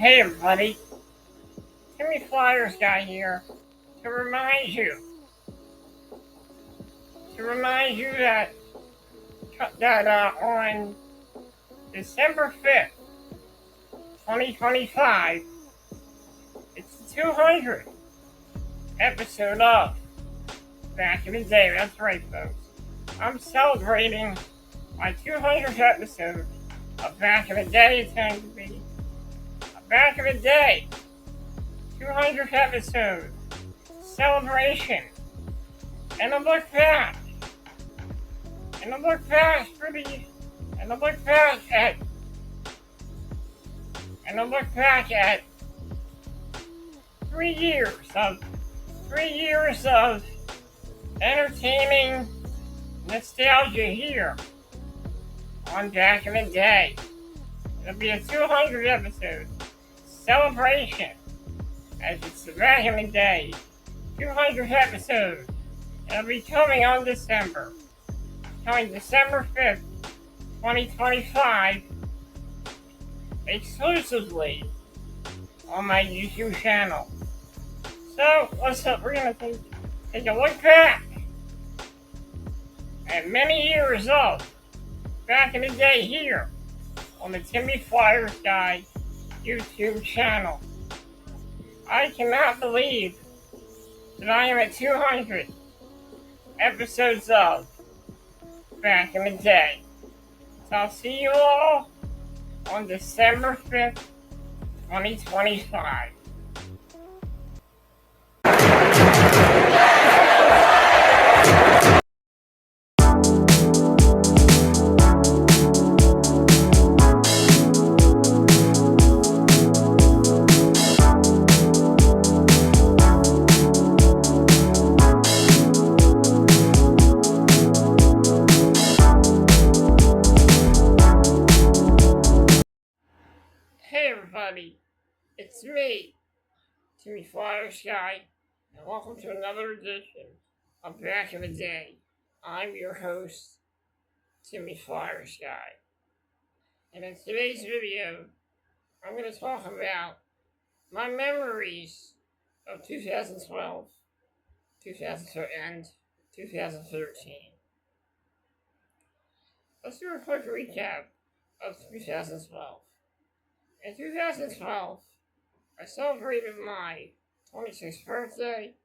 Hey everybody, Flyersguy here to remind you that on December 5th, 2025, it's the 200th episode of Back in the Day. That's right, folks. I'm celebrating my 200th episode of Back in the Day. It's going to be Back in the Day 200th episode celebration and a look back at 3 years of entertaining nostalgia here on Back in the Day. It'll be a 200 episode celebration as it's the Back in the Day 200th episode. It'll be coming December 5th, 2025, exclusively on my YouTube channel. So, we're going to take a look back at many years of Back in the Day here on the Flyersguy YouTube channel. I cannot believe that I am at 200 episodes of Back in the Day. So I'll see you all on December 5th, 2025. Hey everybody, it's me, Flyersguy, and welcome to another edition of Back in the Day. I'm your host, Flyersguy, and in today's video, I'm going to talk about my memories of 2012, 2013, and 2013. Let's do a quick recap of 2012. In 2012, I celebrated my 26th birthday.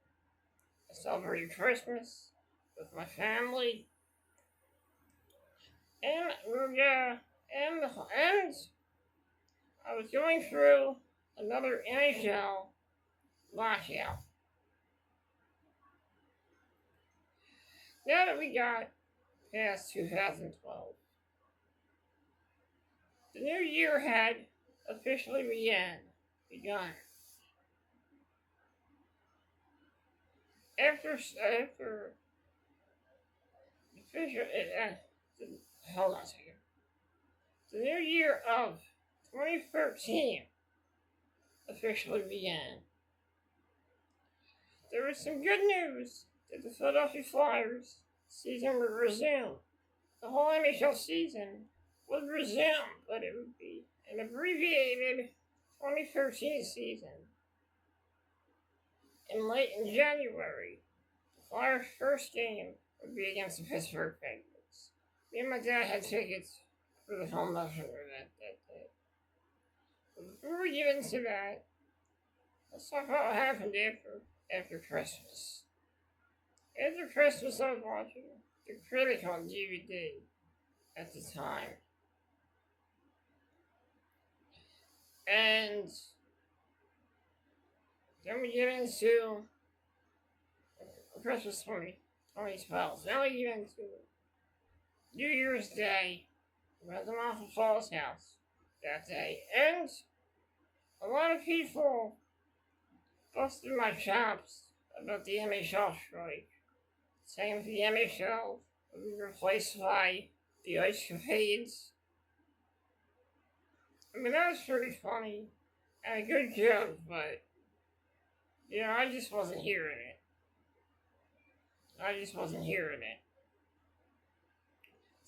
I celebrated Christmas with my family, and I was going through another NHL lockout. Now that we got past 2012, the new year had officially begun. Hold on a second. The new year of 2013 officially began. There was some good news that the Philadelphia Flyers season would resume. The whole NHL season would resume, but it would be an abbreviated 2013 season. Late in January, the Flyers' first game would be against the Pittsburgh Penguins. Me and my dad had tickets for the home opener that day. But before we get into that, let's talk about what happened after Christmas. After Christmas, I was watching The Critic on DVD at the time. And then we get into Christmas 2012. Then we get into New Year's Day. We went to Martha Fall's house that day. And a lot of people busted my chops about the NHL strike, saying the NHL would be replaced by the Ice Capades. I mean, that was pretty funny and a good joke, but I just wasn't hearing it.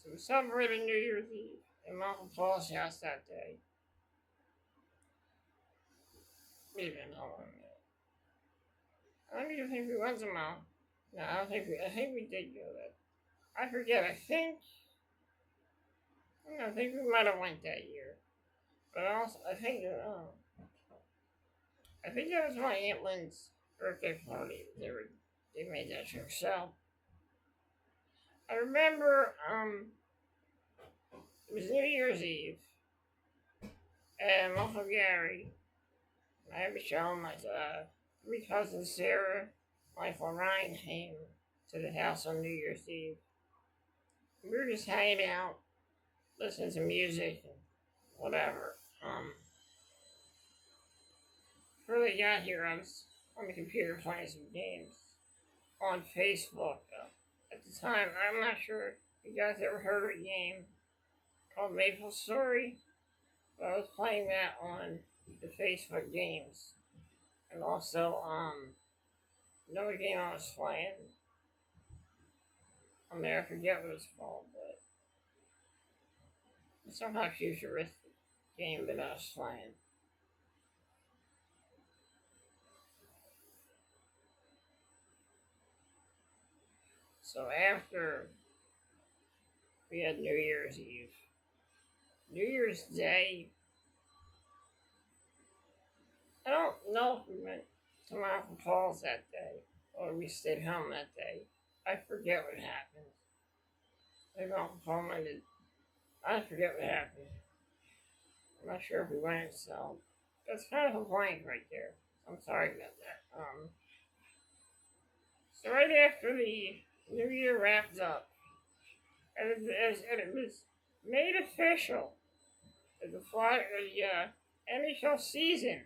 So we celebrated New Year's Eve in Malcolm Paul's house that day. Maybe not on that. I don't even think we went to Mount. No, I don't think we. I think we did go that. I forget. I think we might have went that year. But also, I think that was my Aunt Lynn's birthday party. They made that trip. So I remember it was New Year's Eve, and Uncle Gary, my Michelle, my three cousins Sarah, Michael, Ryan came to the house on New Year's Eve. We were just hanging out, listening to music and whatever. Before they got here, I was on the computer playing some games on Facebook. At the time, I'm not sure if you guys ever heard of a game called Maple Story, but I was playing that on the Facebook games. And also, another game I was playing, I forget what it's called, but it's somehow futuristic game that I was playing. So after we had New Year's Eve, New Year's Day, I don't know if we went to my Uncle Paul's that day or we stayed home that day. I forget what happened. Maybe Uncle Paul might have. I forget what happened. I'm not sure if we went, so that's kind of a blank right there. I'm sorry about that. So right after the New Year wrapped up, and it was made official that the NHL season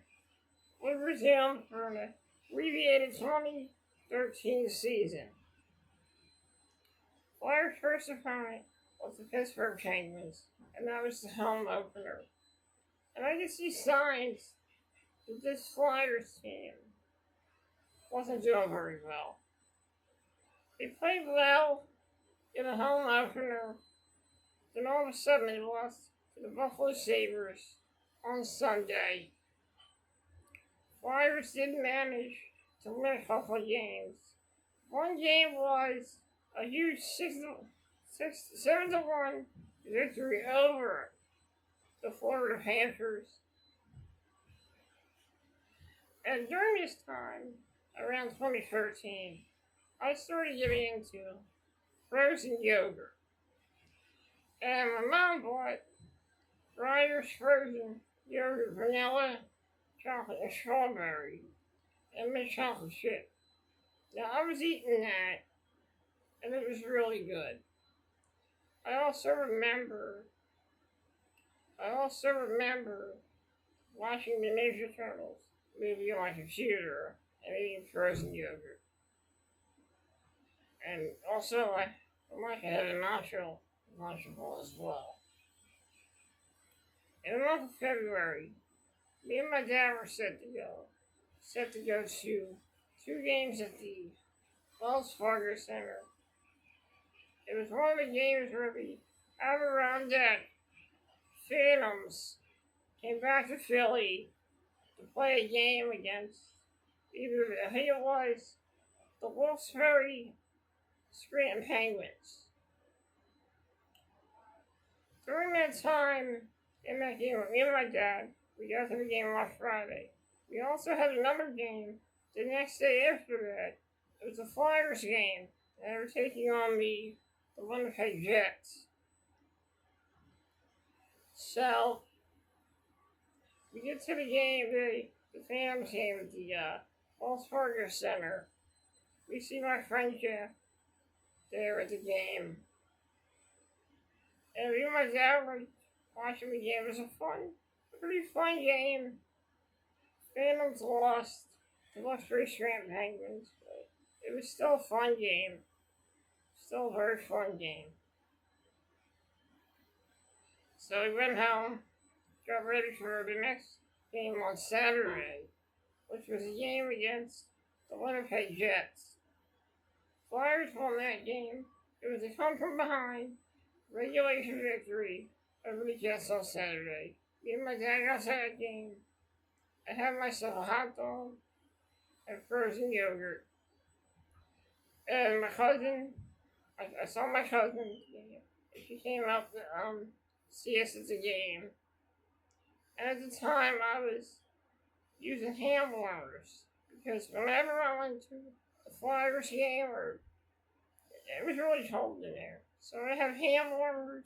would resume for an abbreviated 2013 season. Flyers' first opponent was the Pittsburgh Penguins, and that was the home opener. And I could see signs that this Flyers team wasn't doing very well. They played well in the home opener, then all of a sudden they lost to the Buffalo Sabres on Sunday. Flyers didn't manage to win a couple of games. One game was a huge 7-1 victory over the Florida Panthers. And during this time, around 2013, I started getting into frozen yogurt. And my mom bought Ryder's frozen yogurt, vanilla, chocolate, and strawberry, and mint chocolate chip. Now, I was eating that, and it was really good. I also remember watching the Ninja Turtles movie on my computer and eating frozen yogurt. And also, I might have had a nacho lunchable as well. In the month of February, me and my dad were set to go to 2 games at the Wells Fargo Center. It was one of the games where the Adirondack Phantoms came back to Philly to play a game against I think it was the Wilkes-Barre Scranton Penguins. During that time in that game with me and my dad, we got to the game last Friday. We also had another game the next day after that. It was a Flyers game, and they were taking on the Winnipeg Jets. So, we get to the game, the Phantoms game at the Wells Fargo Center. We see my friend Jeff there at the game. And me and my dad were watching the game. It was a pretty fun game. Phantoms lost to the Scranton Penguins, but it was still a fun game. Still a very fun game. So we went home, got ready for the next game on Saturday, which was a game against the Winnipeg Jets. Flyers won that game. It was a come from behind regulation victory over the Jets on Saturday. Me and my dad got to that game. I had myself a hot dog and frozen yogurt. And my cousin, I saw my cousin. She came up to see us at the game. And at the time, I was using hand warmers because whenever I went to a Flyers game, or it was really cold in there, so I have hand warmers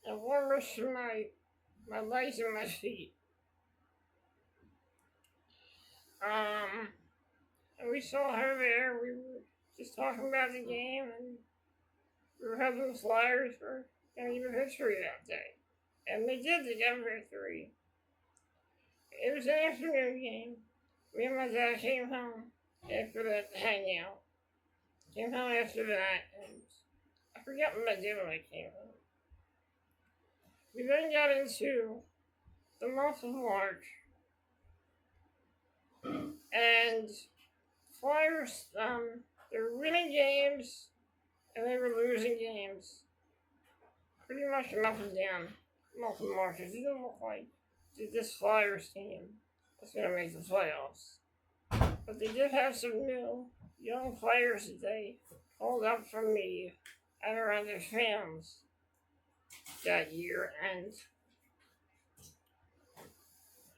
and warmers for my legs and my feet. And we saw her there. We were just talking about the game, and we were hoping the Flyers were going to give history that day. And they did. They got victory. It was an afternoon game. Me and my dad came home after that hangout. Came home after that, and I forgot what I did when I came home. We then got into the month of March, and Flyers, they were winning games, and they were losing games. Pretty much up and down month of March. It didn't look like this Flyers team was going to make the playoffs. But they did have some new young players that they called up from the Adirondack fans that year, and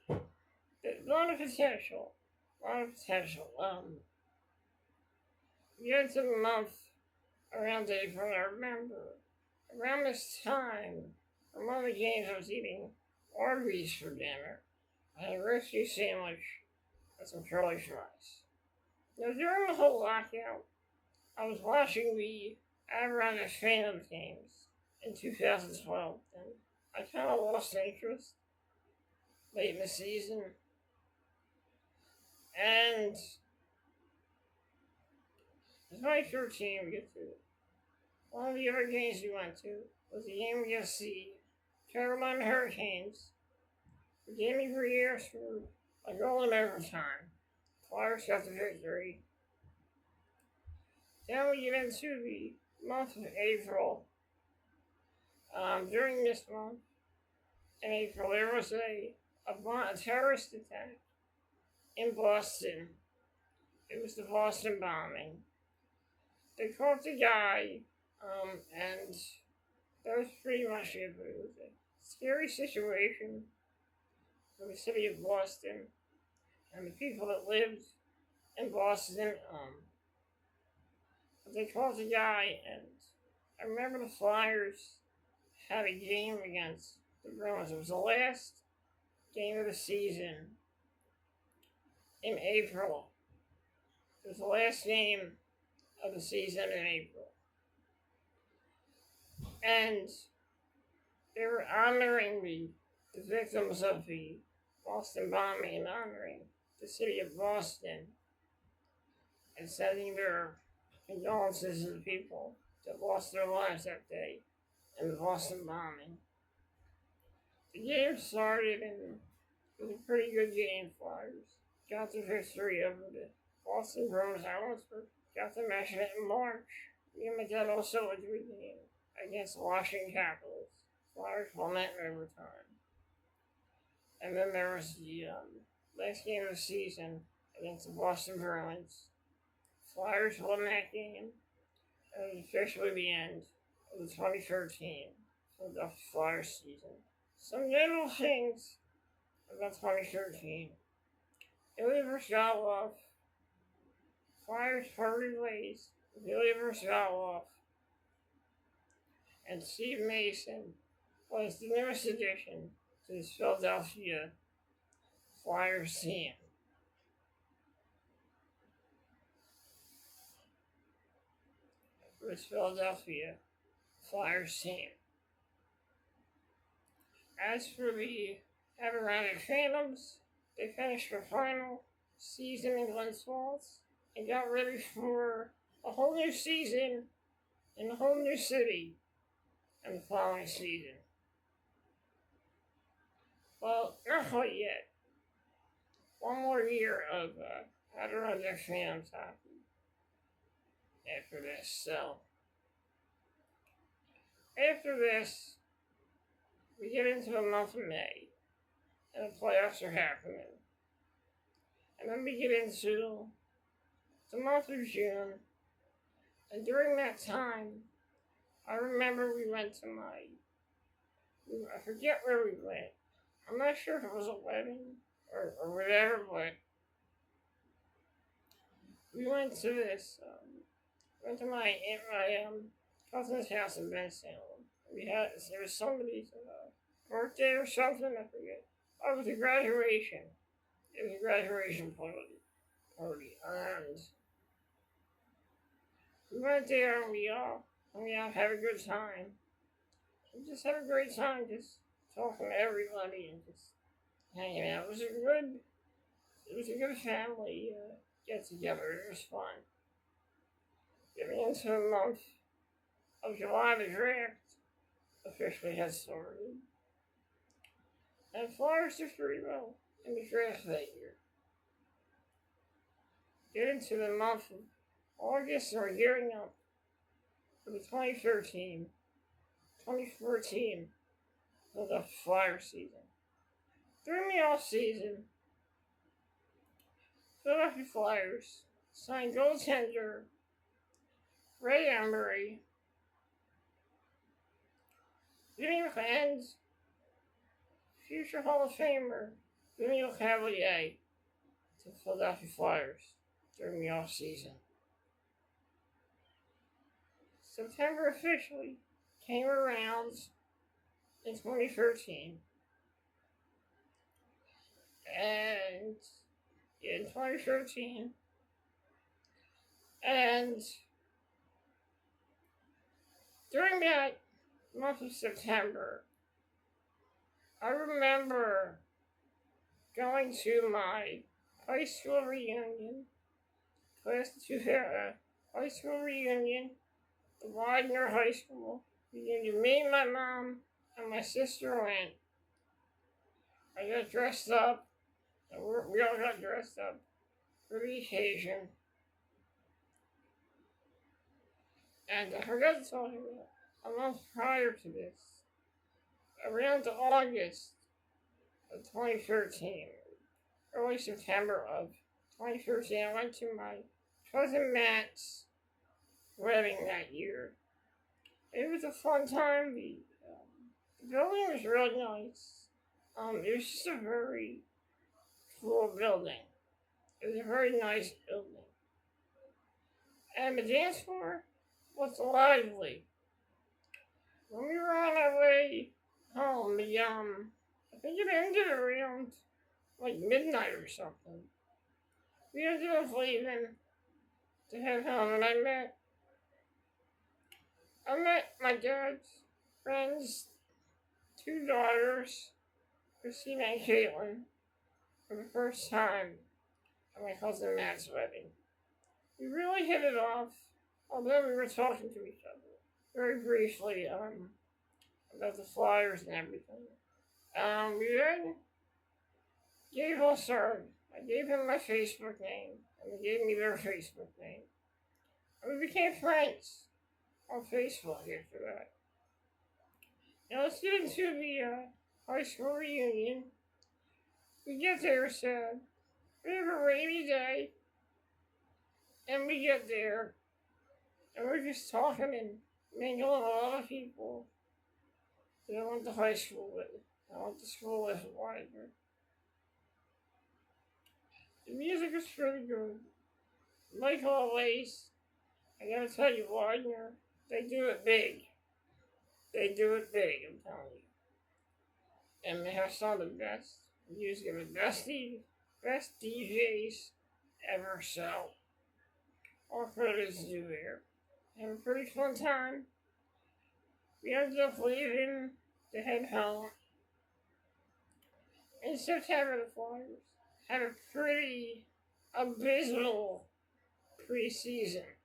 a lot of potential. We got into the month around April. I remember around this time, from one of the games, I was eating Arby's for dinner. I had a roasty sandwich with some curly fries. Now, during the whole lockout, I was watching the Adirondack Phantoms games in 2012, and I kind of lost interest late in the season. And in 2013, we get to one of the other games we went to was the game against the Carolina Hurricanes. The game of the year for a goal in overtime. Flyers got the victory. Then we get into the month of April. During this month, in April, there was a terrorist attack in Boston. It was the Boston bombing. They caught the guy, and that was pretty much it. It was a scary situation for the city of Boston and the people that lived in Boston. But they caught the guy, and I remember the Flyers had a game against the Bruins. It was the last game of the season in April. It was the last game of the season in April. And they were honoring the victims of the Boston bombing and honoring the city of Boston and sending their condolences to the people that lost their lives that day in the Boston bombing. The game started, and it was a pretty good game. Flyers got the victory over the Boston Bruins. I almost got to mention it in March. Me and my dad also went to a game against the Washington Capitals. Flyers won that in overtime. And then there was the last game of the season against the Boston Bruins. Flyers won that game. And it was officially the end of the 2013 Philadelphia Flyers season. Some notable things about 2013. Ilya Versgalov, Flyers parted ways with Ilya Versgalov, and Steve Mason was the newest addition to this Philadelphia Flyers team. This Philadelphia Flyers team. As for the Adirondack Phantoms, they finished their final season in Glens Falls and got ready for a whole new season in a whole new city in the following season. Well, not quite yet. One more year of Adirondack Phantoms hockey after this. So, after this, we get into the month of May, and the playoffs are happening. And then we get into the month of June. And during that time, I remember we went to I forget where we went. I'm not sure if it was a wedding or whatever, but we went to went to my cousin's house in Ben Salem. There was somebody's birthday or something, I forget. Oh, it was a graduation. It was a graduation party. And we went there and we all had a good time. We just had a great time just talking to everybody and just hanging out. It was a good family get together. It was fun. Getting into the month of July, the draft officially has started. And Flyers did pretty well in the draft that year. Get into the month of August and we're gearing up for the 2014 for the Flyer season. During the off season, Philadelphia Flyers signed goaltender Ray Emery, and future Hall of Famer Daniel Cavalier to the Philadelphia Flyers during the off season. September officially came around in 2013. And in 2013, and during that month of September, I remember going to my high school reunion, high school reunion, the Widener High School reunion. Me, my mom, and my sister went. I got dressed up, and we all got dressed up for the occasion. And I forgot to tell you that a month prior to this, around August of 2013, early September of 2013, I went to my cousin Matt's wedding that year. It was a fun time. The building was really nice. It was just a very cool building. It was a very nice building. And the dance floor was lively. When we were on our way home, I think it ended around like midnight or something. We ended up leaving to head home, and I met my dad's friend's two daughters, Christina and Caitlin, for the first time at my cousin Matt's wedding. We really hit it off, although we were talking to each other very briefly about the Flyers and everything. We then I gave him my Facebook name, and they gave me their Facebook name. And we became friends on Facebook after that. Now let's get into the high school reunion. We get there, sad. We have a rainy day, and we get there, and we're just talking and mingling with a lot of people that I went to high school with. I went to school with Widener. The music is pretty good. Like always, I gotta tell you, Widener, they do it big. They do it big, I'm telling you. And they have some of the best music and the best DJs ever, so all credit is due here. Have a pretty fun time. We ended up leaving to head home. In September, the Flyers had a pretty abysmal preseason,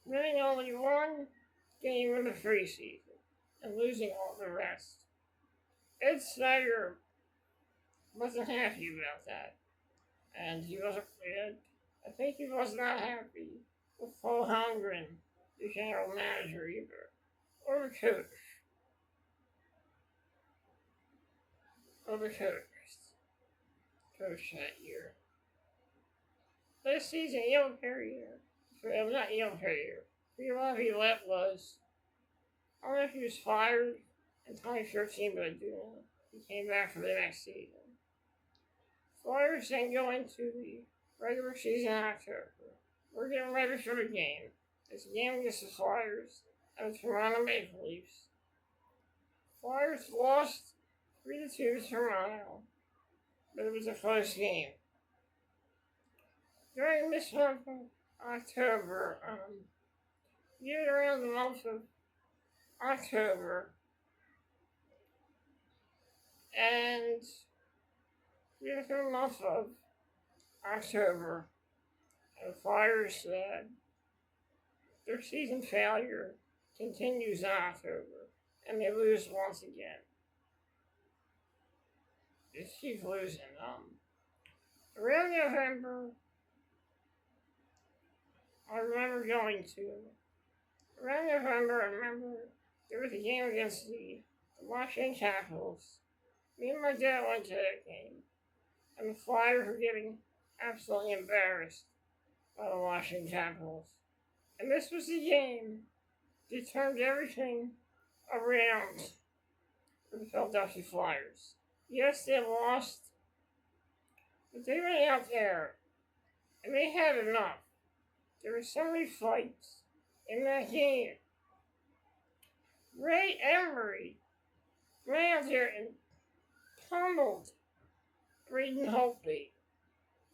winning only one game in the preseason and losing all the rest. Ed Snyder wasn't happy about that, and I think he was not happy with Paul Holmgren, the general manager, either, or the coach. Coach that year. This season, Yellow Perrier, not Yellow Perrier, Fiyalafi Let was, I don't know if he was fired in 2013, but I do know he came back for the next season. Flyers then go into the regular season in October. We're getting ready for the game. It's a game against the Flyers and the Toronto Maple Leafs. Flyers lost 3-2 to Toronto, but it was a close game. During this month of October, get around the month of October, and get through the month of October, and the Flyers said their season failure continues in October, and they lose once again. They keep losing. Around November, I remember there was a game against the Washington Capitals. Me and my dad went to that game, and the Flyers were getting absolutely embarrassed by the Washington Capitals. And this was the game that turned everything around for the Philadelphia Flyers. Yes, they lost, but they went out there, and they had enough. There were so many fights in that game. Ray Emery went out there and pummeled Braden Holtby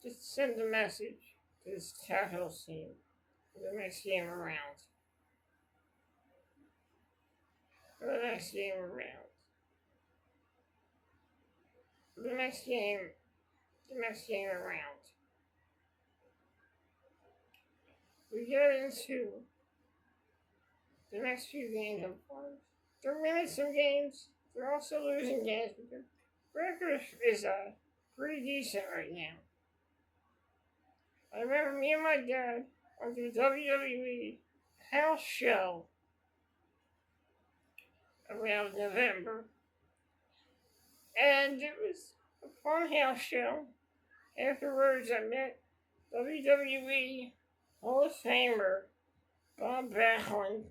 just to send a message to this Capitals team for the next game around. The next game around. We get into the next few games of Flyers. They're winning some games. They're also losing games, but their record is pretty decent right now. I remember me and my dad went to the WWE house show around November, and it was a fun house show. Afterwards, I met WWE Hall of Famer Bob Backlund.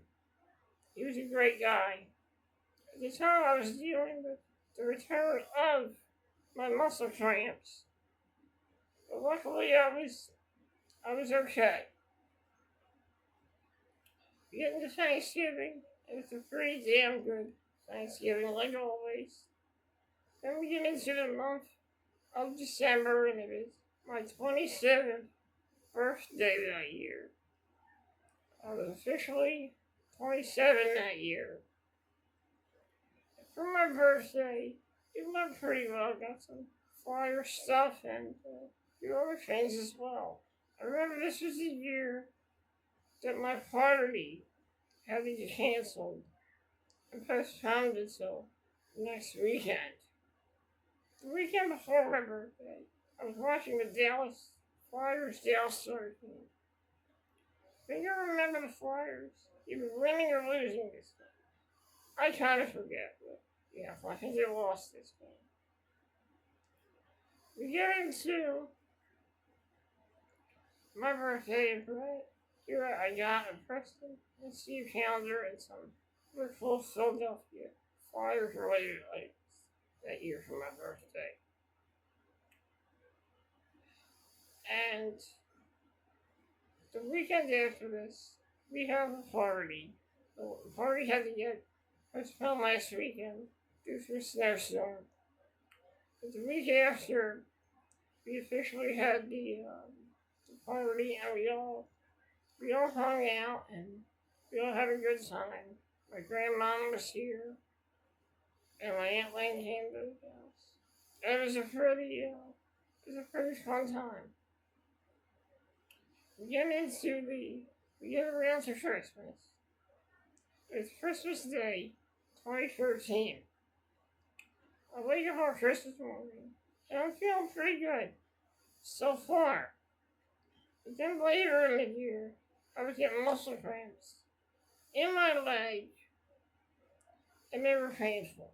He was a great guy. At the time, I was dealing with the return of my muscle cramps, but luckily I was okay. Getting to Thanksgiving, it was a pretty damn good Thanksgiving, like always. Then we get into the month of December, and it is my 27th birthday that year. I was officially 27 that year. For my birthday, it went pretty well. I got some Flyer stuff and a few other things as well. I remember this was the year that my party had to be canceled and postponed until next weekend. The weekend before my birthday, I was watching the Dallas Stars game. But you remember the Flyers? Either winning or losing this game. I kind of forget, but yeah, I think they lost this game. We get into my birthday, and here I got a Preston and Steve calendar and some full Philadelphia Flyers related items that year for my birthday. And the weekend after this, we have a party. The party had to get postponed last weekend due to a snowstorm. But the week after, we officially had the party, and we all hung out and we all had a good time. My grandmom was here, and my Aunt Lane came to the house. It was a pretty fun time. We get around to Christmas. It's Christmas Day, 2013. I wake up on Christmas morning, and I'm feeling pretty good so far. But then later in the year, I was getting muscle cramps in my leg, and they were painful.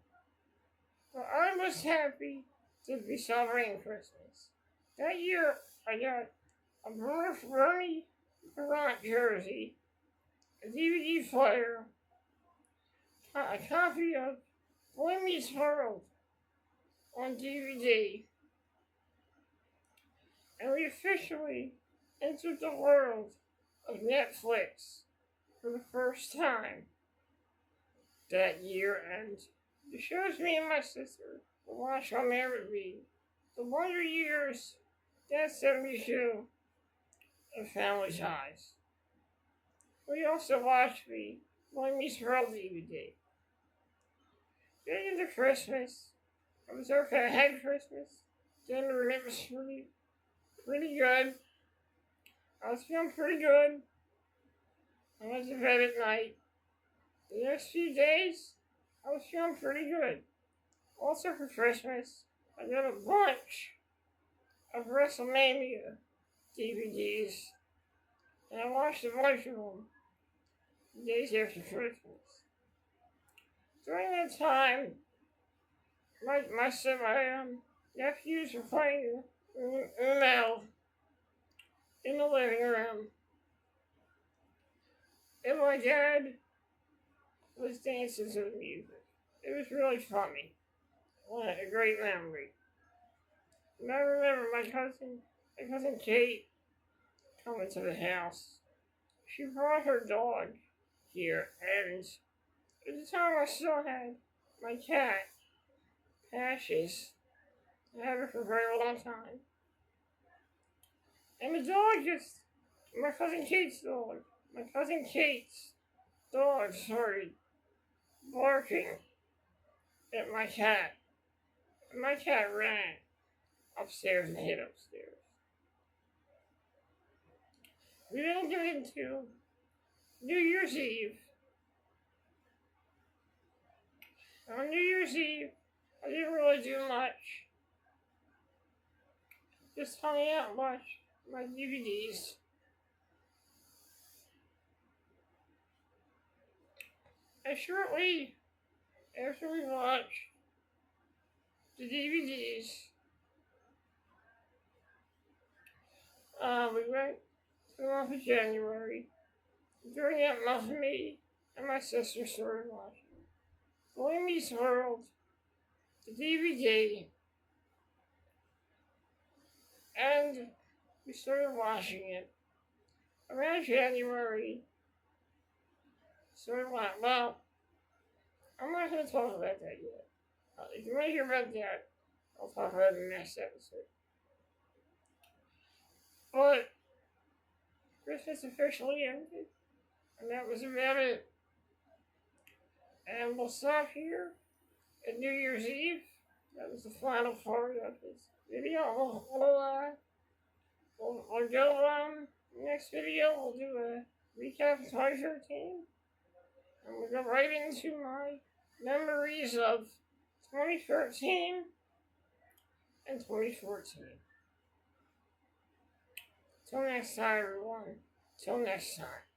But I was happy to be celebrating Christmas. That year, I got a Bernie Vermont jersey, a DVD player, a copy of Boy Meets World on DVD, and we officially entered the world of Netflix for the first time that year, and the shows me and my sister will watch on there would be The Wonder Years, That 72, and Family Ties. We also watched the Boy Meets World DVD. Getting into Christmas, I was okay. I had Christmas. Dinner, it was pretty good. I was feeling pretty good. I went to bed at night. The next few days, I was feeling pretty good. Also for Christmas, I got a bunch of WrestleMania DVDs, and I watched a bunch of them the days after Christmas. During that time, my nephews were playing Uno in the living room, and my dad was dancing to the music. It was really funny. A great memory. And I remember my cousin Kate, coming to the house. She brought her dog here, and at the time I still had my cat, Ashes. I had her for a very long time. And the dog my cousin Kate's dog started barking at my cat. And my cat ran upstairs and hid upstairs. We then get into New Year's Eve. On New Year's Eve, I didn't really do much. Just hung out and watched my DVDs. And shortly after we watched the DVDs, we went to the month of January. During that month, me and my sister started watching Boy Meets World, the DVD, and we started watching it around January. Well, I'm not going to talk about that yet. If you want to hear about that, I'll talk about it in the next episode. But Christmas officially ended, and that was about it. And we'll stop here at New Year's Eve. That was the final part of this video. We'll go next video. We'll do a recap of 2013, and we'll go right into my memories of 2013 and 2014. Till next time, everyone. Till next time.